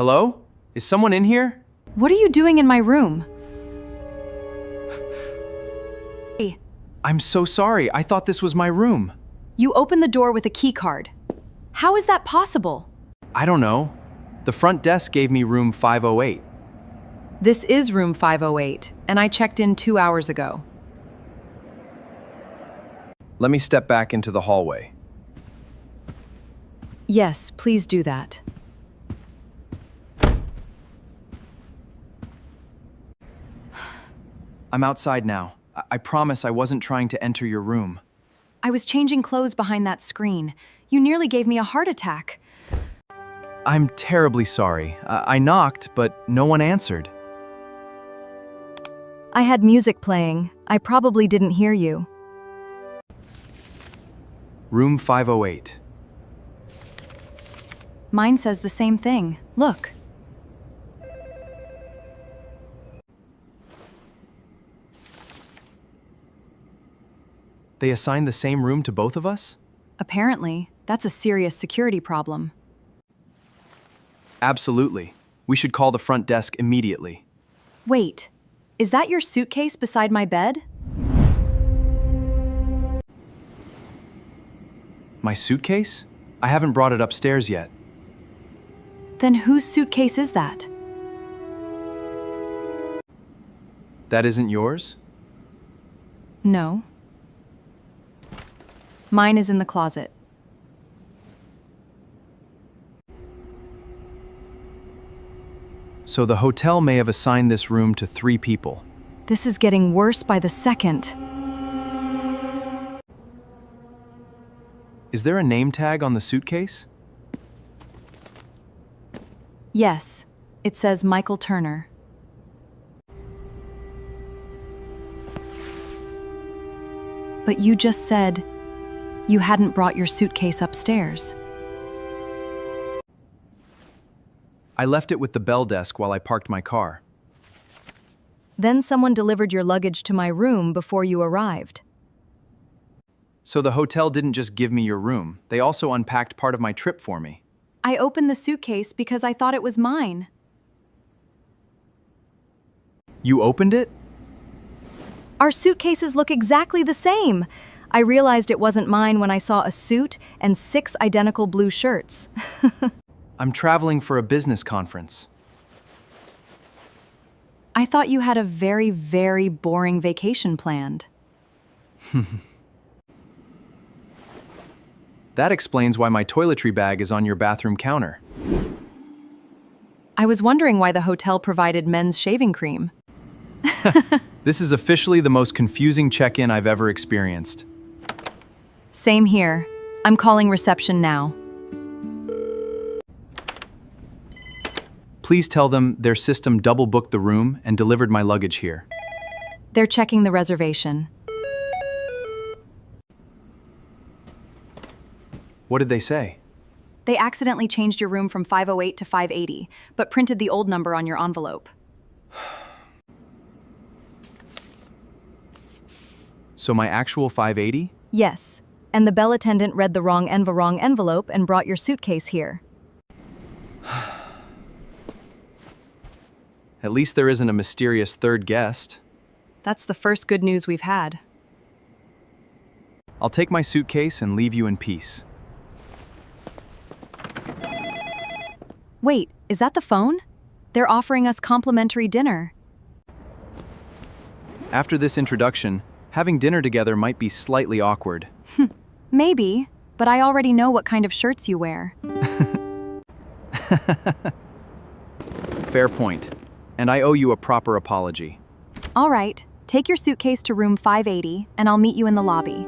Hello? Is someone in here? What are you doing in my room? I'm so sorry. I thought this was my room. You opened the door with a key card. How is that possible? I don't know. The front desk gave me room 508. This is room 508, and I checked in 2 hours ago. Let me step back into the hallway. Yes, please do that. I'm outside now. I promise I wasn't trying to enter your room. I was changing clothes behind that screen. You nearly gave me a heart attack. I'm terribly sorry. I knocked, but no one answered. I had music playing. I probably didn't hear you. Room 508. Mine says the same thing. Look. They assigned the same room to both of us? Apparently, that's a serious security problem. Absolutely. We should call the front desk immediately. Wait, is that your suitcase beside my bed? My suitcase? I haven't brought it upstairs yet. Then whose suitcase is that? That isn't yours? No. Mine is in the closet. So the hotel may have assigned this room to 3 people. This is getting worse by the second. Is there a name tag on the suitcase? Yes, it says Michael Turner. But you just said you hadn't brought your suitcase upstairs. I left it with the bell desk while I parked my car. Then someone delivered your luggage to my room before you arrived. So the hotel didn't just give me your room, they also unpacked part of my trip for me. I opened the suitcase because I thought it was mine. You opened it? Our suitcases look exactly the same. I realized it wasn't mine when I saw a suit and 6 identical blue shirts. I'm traveling for a business conference. I thought you had a very, very boring vacation planned. That explains why my toiletry bag is on your bathroom counter. I was wondering why the hotel provided men's shaving cream. This is officially the most confusing check-in I've ever experienced. Same here. I'm calling reception now. Please tell them their system double-booked the room and delivered my luggage here. They're checking the reservation. What did they say? They accidentally changed your room from 508 to 580, but printed the old number on your envelope. So my actual 580? Yes, and the bell attendant read the wrong envelope and brought your suitcase here. At least there isn't a mysterious third guest. That's the first good news we've had. I'll take my suitcase and leave you in peace. Wait, is that the phone? They're offering us complimentary dinner. After this introduction, having dinner together might be slightly awkward. Maybe, but I already know what kind of shirts you wear. Fair point. And I owe you a proper apology. All right, take your suitcase to room 580, and I'll meet you in the lobby.